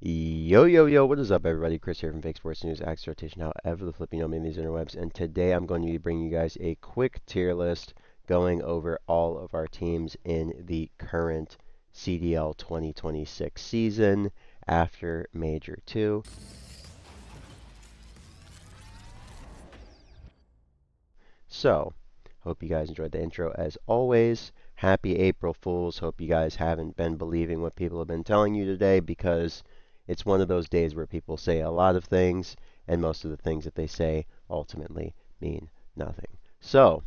Yo, yo, yo, what is up, everybody? Chris here from Esports News, Axe Rotation, however the flip you know me in these interwebs. And today I'm going to be bringing you guys a quick tier list going over all of our teams in the current CDL 2026 season after Major 2. So, hope you guys enjoyed the intro as always. Happy April Fools. Hope you guys haven't been believing what people have been telling you today because it's one of those days where people say a lot of things and most of the things that they say ultimately mean nothing. So,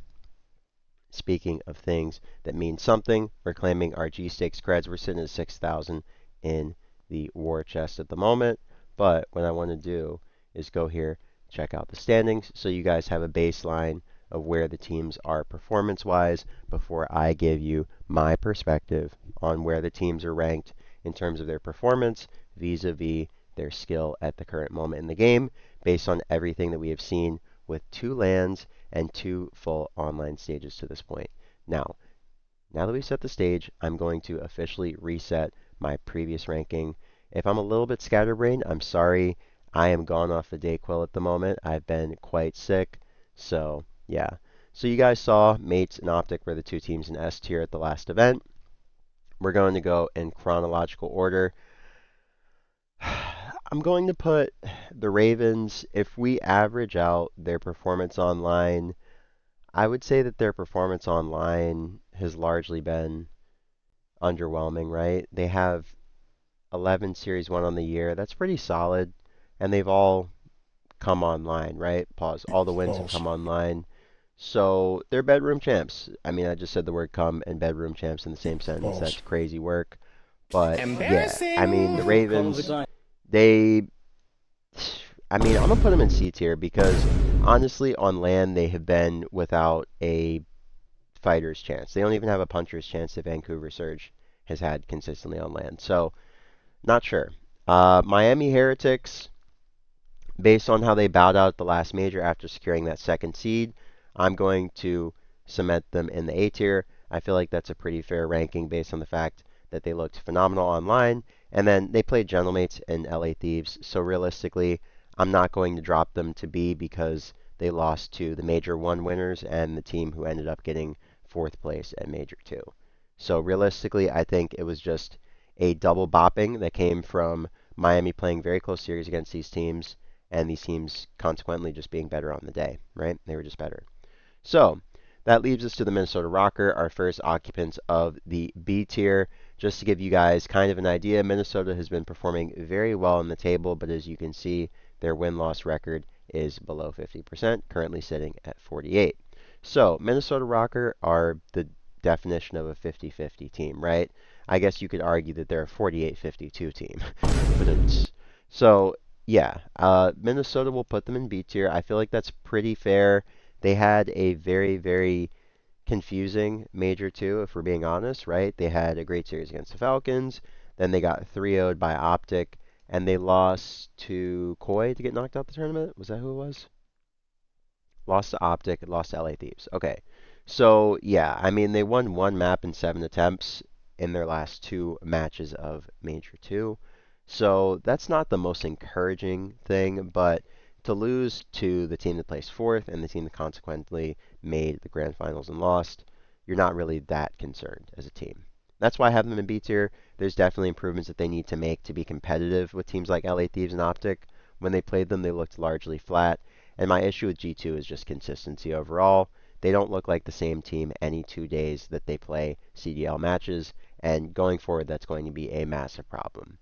speaking of things that mean something, we're claiming our G Stakes creds. We're sitting at 6,000 in the war chest at the moment. But what I want to do is go here, check out the standings, so you guys have a baseline of where the teams are performance-wise before I give you my perspective on where the teams are ranked in terms of their performance vis-a-vis their skill at the current moment in the game, based on everything that we have seen with 2 lands and 2 full online stages to this point. Now that we've set the stage, I'm going to officially reset my previous ranking. If I'm a little bit scatterbrained, I'm sorry. I am gone off the Dayquil at the moment. I've been quite sick. So, yeah. So you guys saw Mates and Optic were the 2 teams in S tier at the last event. We're going to go in chronological order. I'm going to put the Ravens, if we average out their performance online, I would say that their performance online has largely been underwhelming, right? They have 11 Series 1 on the year. That's pretty solid. And they've all come online, right? Pause. All the wins have False. come online. So they're bedroom champs. I mean, I just said the word come and bedroom champs in the same sentence. False. That's crazy work. But yeah, I mean, the Embarrassing. Call of a Ravens, dime. they, I mean, I'm going to put them in C tier because honestly, on land, they have been without a fighter's chance. They don't even have a puncher's chance that Vancouver Surge has had consistently on land. So, not sure. Miami Heretics, based on how they bowed out at the last major after securing that second seed, I'm going to cement them in the A tier. I feel like that's a pretty fair ranking based on the fact that they looked phenomenal online, and then they played Gentlemates and LA Thieves. So realistically, I'm not going to drop them to B because they lost to the Major 1 winners and the team who ended up getting 4th place at Major 2. So realistically, I think it was just a double bopping that came from Miami playing very close series against these teams and these teams consequently just being better on the day, right? They were just better. So that leaves us to the Minnesota Rocker, our first occupants of the B tier. Just to give you guys kind of an idea, Minnesota has been performing very well in the table, but as you can see, their win-loss record is below 50%, currently sitting at 48. So Minnesota Rocker are the definition of a 50-50 team, right? I guess you could argue that they're a 48-52 team. So yeah, Minnesota will put them in B tier. I feel like that's pretty fair. They had a very, very confusing Major 2, if we're being honest, right? They had a great series against the Falcons. Then they got 3-0'd by Optic, and they lost to Koi to get knocked out the tournament. Was that who it was? Lost to Optic, lost to LA Thieves. Okay. So, yeah, I mean, they won 1 map in 7 attempts in their last 2 matches of Major 2. So, that's not the most encouraging thing, but to lose to the team that placed 4th and the team that consequently made the grand finals and lost, you're not really that concerned as a team. That's why I have them in B tier. There's definitely improvements that they need to make to be competitive with teams like LA Thieves and Optic. When they played them, they looked largely flat. And my issue with G2 is just consistency overall. They don't look like the same team any 2 days that they play CDL matches, and going forward, that's going to be a massive problem.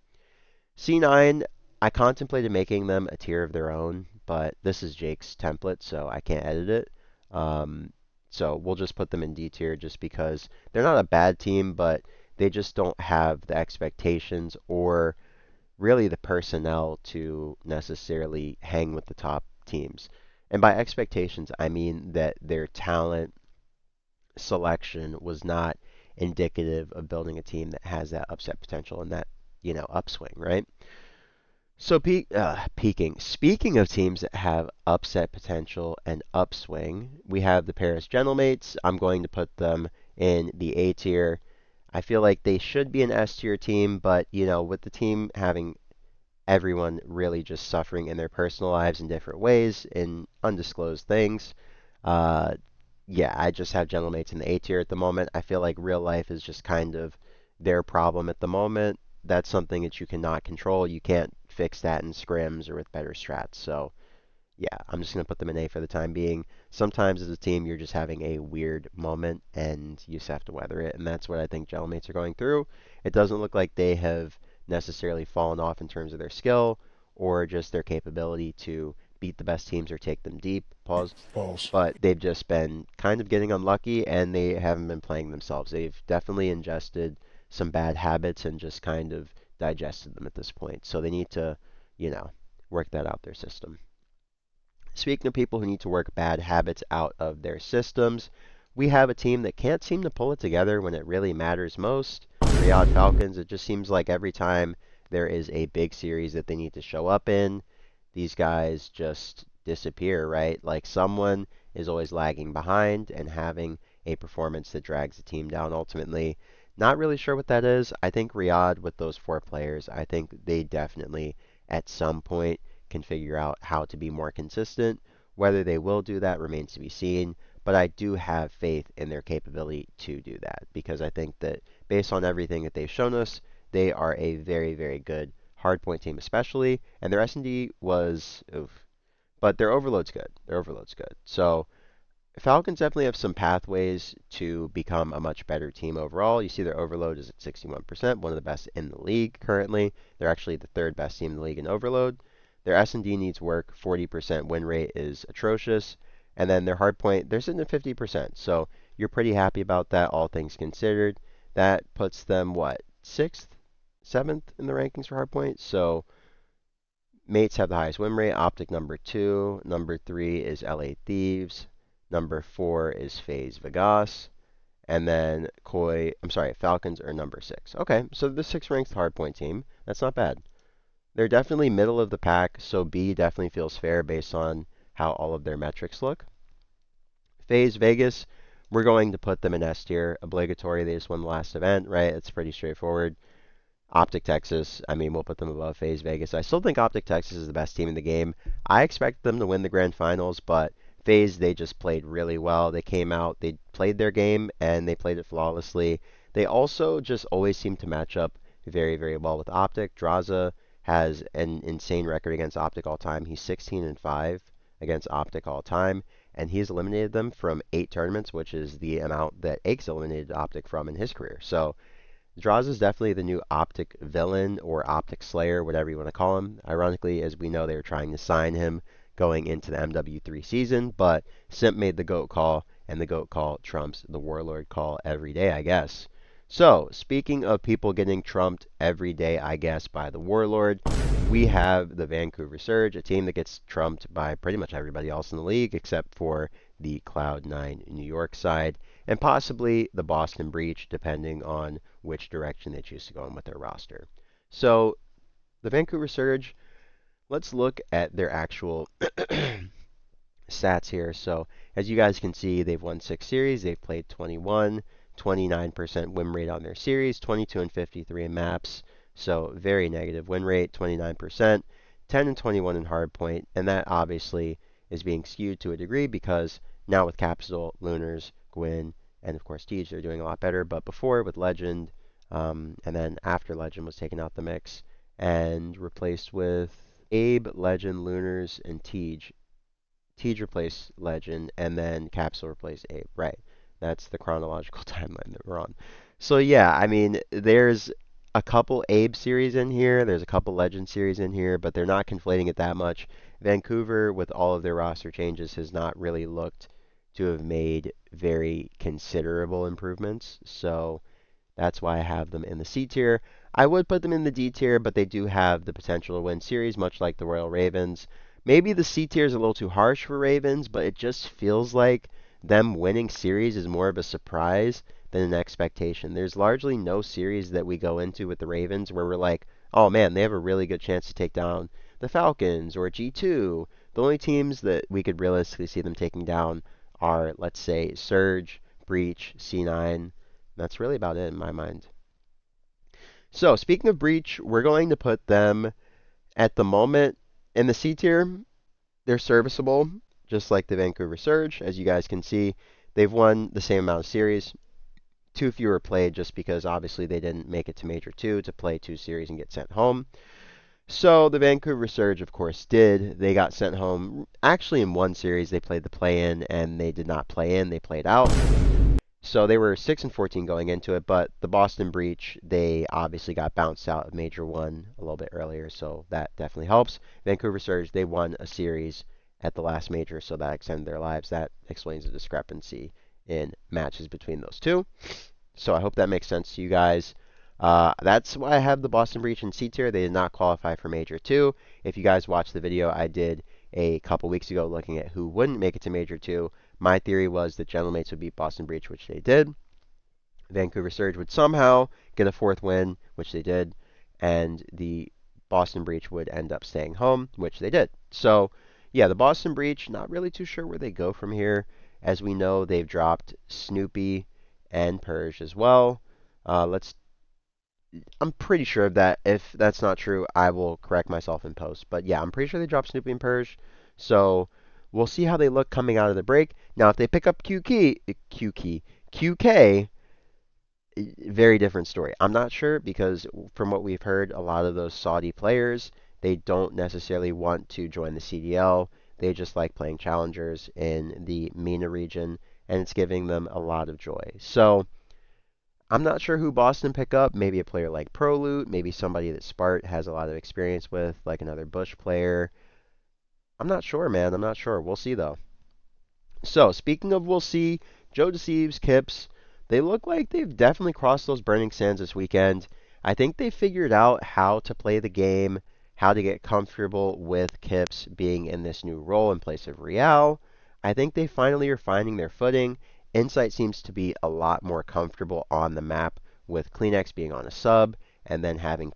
C9, I contemplated making them a tier of their own, but this is Jake's template, so I can't edit it. So we'll just put them in D tier just because they're not a bad team, but they just don't have the expectations or really the personnel to necessarily hang with the top teams. And by expectations, I mean that their talent selection was not indicative of building a team that has that upset potential and that, upswing, right? So peaking. Speaking of teams that have upset potential and upswing, we have the Paris Gentlemates. I'm going to put them in the A tier. I feel like they should be an S tier team, but with the team having everyone really just suffering in their personal lives in different ways in undisclosed things. Uh, yeah, I just have gentlemates in the A tier at the moment. I feel like real life is just kind of their problem at the moment. That's something that you cannot control. You can't fix that in scrims or with better strats. So yeah, I'm just going to put them in A for the time being. Sometimes as a team, you're just having a weird moment and you just have to weather it. And that's what I think Gentlemates are going through. It doesn't look like they have necessarily fallen off in terms of their skill or just their capability to beat the best teams or take them deep. Pause. Pause. But they've just been kind of getting unlucky and they haven't been playing themselves. They've definitely ingested some bad habits and just kind of digested them at this point. So they need to, you know, work that out their system. Speaking of people who need to work bad habits out of their systems, we have a team that can't seem to pull it together when it really matters most. The Riyadh Falcons, it just seems like every time there is a big series that they need to show up in, these guys just disappear, right? Like someone is always lagging behind and having a performance that drags the team down ultimately. Not really sure what that is. I think Riyadh, with those four players, I think they definitely at some point can figure out how to be more consistent. Whether they will do that remains to be seen, but I do have faith in their capability to do that because I think that based on everything that they've shown us, they are a very, very good hardpoint team, especially, and their S&D was oof, but their overload's good. Their overload's good. So Falcons definitely have some pathways to become a much better team overall. You see their overload is at 61%, one of the best in the league currently. They're actually the third best team in the league in overload. Their S&D needs work. 40% win rate is atrocious. And then their hardpoint, they're sitting at 50%. So you're pretty happy about that, all things considered. That puts them, what, sixth, seventh in the rankings for hardpoint? So Mates have the highest win rate. Optic number two. Number three is LA Thieves. Number four is Faze Vegas. And then Falcons are number six. Okay, so the sixth ranked hardpoint team. That's not bad. They're definitely middle of the pack, so B definitely feels fair based on how all of their metrics look. Faze Vegas, we're going to put them in S tier. Obligatory, they just won the last event, right? It's pretty straightforward. Optic Texas, I mean, we'll put them above Faze Vegas. I still think Optic Texas is the best team in the game. I expect them to win the grand finals, but Faze, they just played really well. They came out, they played their game, and they played it flawlessly. They also just always seem to match up very, very well with Optic. Draza has an insane record against Optic all time. He's 16-5 against Optic all time, and he's eliminated them from 8 tournaments, which is the amount that Aches eliminated Optic from in his career. So Draws is definitely the new Optic villain or Optic Slayer, whatever you want to call him. Ironically, as we know, they were trying to sign him going into the MW3 season, but Simp made the GOAT call, and the GOAT call trumps the Warlord call every day, I guess. So, speaking of people getting trumped every day, I guess, by the Warlord, we have the Vancouver Surge, a team that gets trumped by pretty much everybody else in the league except for the Cloud9 New York side, and possibly the Boston Breach, depending on which direction they choose to go in with their roster. So, the Vancouver Surge, let's look at their actual stats here. So, as you guys can see, they've won 6 series, they've played 21, 29% win rate on their series, 22 and 53 in maps. So, very negative win rate, 29%, 10 and 21 in hardpoint, and that obviously is being skewed to a degree because now with Capsule, Lunars, Gwyn, and of course Tej, they're doing a lot better. But before with Legend, and then after Legend was taken out the mix and replaced with Abe, Legend, Lunars, and Tej. Tej replaced Legend, and then Capsule replaced Abe. Right. That's the chronological timeline that we're on. So yeah, I mean, there's a couple Abe series in here, there's a couple Legend series in here, but they're not conflating it that much. Vancouver, with all of their roster changes, has not really looked to have made very considerable improvements. So that's why I have them in the C tier. I would put them in the D tier, but they do have the potential to win series, much like the Royal Ravens. Maybe the C tier is a little too harsh for Ravens, but it just feels like them winning series is more of a surprise than an expectation. There's largely no series that we go into with the Ravens where we're like, oh man, they have a really good chance to take down the Falcons or G2. The only teams that we could realistically see them taking down are, let's say, Surge, Breach, C9. That's really about it in my mind. So, speaking of Breach, we're going to put them At the moment, in the C tier, they're serviceable, just like the Vancouver Surge. As you guys can see, they've won the same amount of series, two fewer played just because obviously they didn't make it to Major 2 to play two series and get sent home. So the Vancouver Surge, of course, did. They got sent home. Actually, in one series, they played the play-in, and they did not play in. They played out. So they were 6-14 going into it, but the Boston Breach, they obviously got bounced out of Major 1 a little bit earlier, so that definitely helps. Vancouver Surge, they won a series at the last major, so that extended their lives. That explains the discrepancy in matches between those two. So I hope that makes sense to you guys. That's why I have the Boston Breach in C tier. They did not qualify for Major 2. If you guys watched the video I did a couple weeks ago looking at who wouldn't make it to Major 2, my theory was that Gentlemates would beat Boston Breach, which they did. Vancouver Surge would somehow get a fourth win, which they did, and the Boston Breach would end up staying home, which they did. So, yeah, the Boston Breach, not really too sure where they go from here. As we know, they've dropped Snoopy and Purge as well. Let's. I'm pretty sure of that. If that's not true, I will correct myself in post. But yeah, I'm pretty sure they dropped Snoopy and Purge. So we'll see how they look coming out of the break. Now, if they pick up QK, very different story. I'm not sure because from what we've heard, a lot of those Saudi players, they don't necessarily want to join the CDL. They just like playing challengers in the MENA region, and it's giving them a lot of joy. So I'm not sure who Boston pick up. Maybe a player like Proloot, maybe somebody that Spart has a lot of experience with, like another Bush player. I'm not sure, man. I'm not sure. We'll see though. So, speaking of we'll see, Joe Deceives, Kips, they look like they've definitely crossed those burning sands this weekend. I think they figured out how to play the game, how to get comfortable with Kips being in this new role in place of Real. I think they finally are finding their footing. Insight seems to be a lot more comfortable on the map with Kleenex being on a sub and then having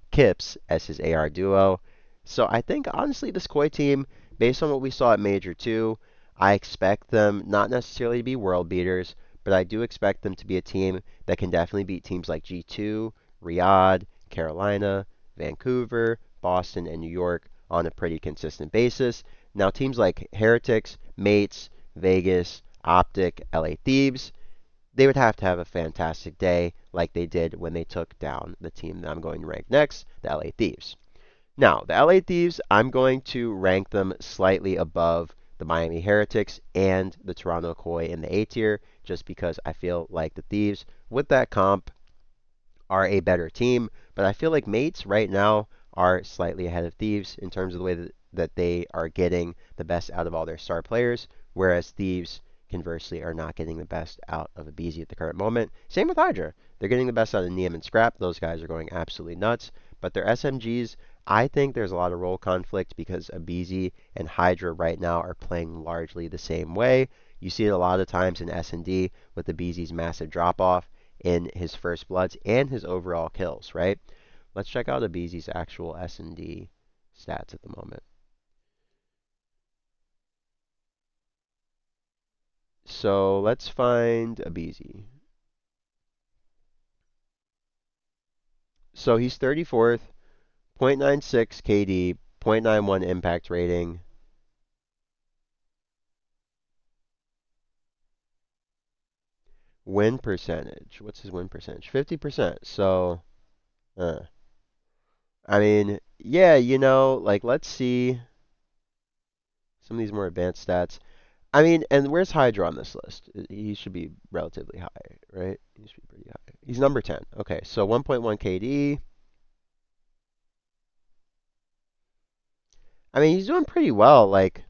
Kips as his AR duo. So I think honestly this Koi team, based on what we saw at Major 2, I expect them not necessarily to be world beaters, but I do expect them to be a team that can definitely beat teams like G2, Riyadh, Carolina, Vancouver, Boston, and New York on a pretty consistent basis. Now, teams like Heretics, Mates, Vegas, Optic, LA Thieves, they would have to have a fantastic day like they did when they took down the team that I'm going to rank next, the LA Thieves. Now, the LA Thieves, I'm going to rank them slightly above the Miami Heretics and the Toronto Koi in the A tier, just because I feel like the Thieves, with that comp, are a better team. But I feel like Mates right now are slightly ahead of Thieves in terms of the way that they are getting the best out of all their star players, whereas Thieves, conversely, are not getting the best out of aBeZy at the current moment. Same with Hydra. They're getting the best out of Neum and Scrap. Those guys are going absolutely nuts. But their SMGs, I think there's a lot of role conflict because aBeZy and Hydra right now are playing largely the same way. You see it a lot of times in S&D with aBeZy's massive drop-off in his first bloods and his overall kills, right? Let's check out aBeZy's actual S&D stats at the moment. So let's find aBeZy. So he's 34th, 0.96 KD, 0.91 impact rating. Win percentage. What's his win percentage? 50%. So, uh, I mean, yeah, like let's see some of these more advanced stats. I mean, and where's Hydra on this list? He should be relatively high, right? He should be pretty high. He's number 10. Okay, so 1.1 KD. I mean, he's doing pretty well. Like,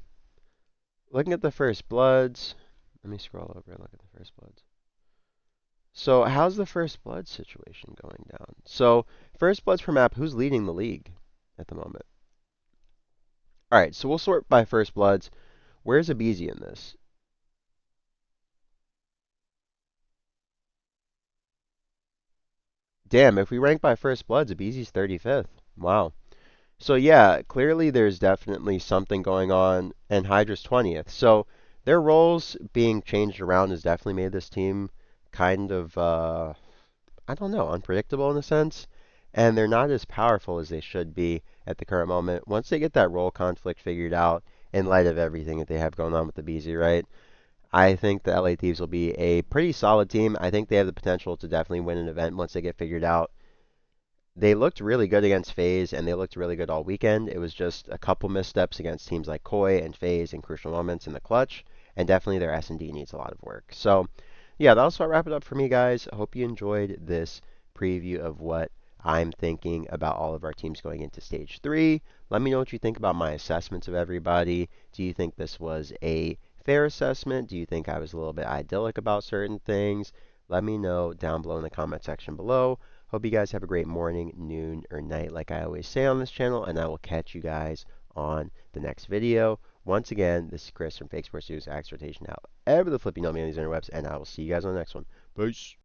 looking at the first bloods. Let me scroll over and look at the first bloods. So, how's the first blood situation going down? So, first bloods per map, who's leading the league at the moment? All right, so we'll sort by first bloods. Where's aBeZy in this? Damn, if we rank by first bloods, aBeZy's 35th. Wow. So yeah, clearly there's definitely something going on, and Hydra's 20th. So their roles being changed around has definitely made this team kind of, I don't know, unpredictable in a sense. and they're not as powerful as they should be at the current moment. Once they get that role conflict figured out, in light of everything that they have going on with the BZ, right? I think the LA Thieves will be a pretty solid team. I think they have the potential to definitely win an event once they get figured out. They looked really good against Faze, and they looked really good all weekend. It was just a couple missteps against teams like Koi and Faze in crucial moments in the clutch, and definitely their S&D needs a lot of work. So, yeah, that'll start wrap it up for me, guys. I hope you enjoyed this preview of what I'm thinking about all of our teams going into Stage 3. Let me know what you think about my assessments of everybody. Do you think this was a fair assessment? Do you think I was a little bit idyllic about certain things? Let me know down below in the comment section below. Hope you guys have a great morning, noon, or night, like I always say on this channel, and I will catch you guys on the next video. Once again, this is Chris from Fake Sports News, Axe Rotation, however the flip you know me on these interwebs, and I will see you guys on the next one. Peace.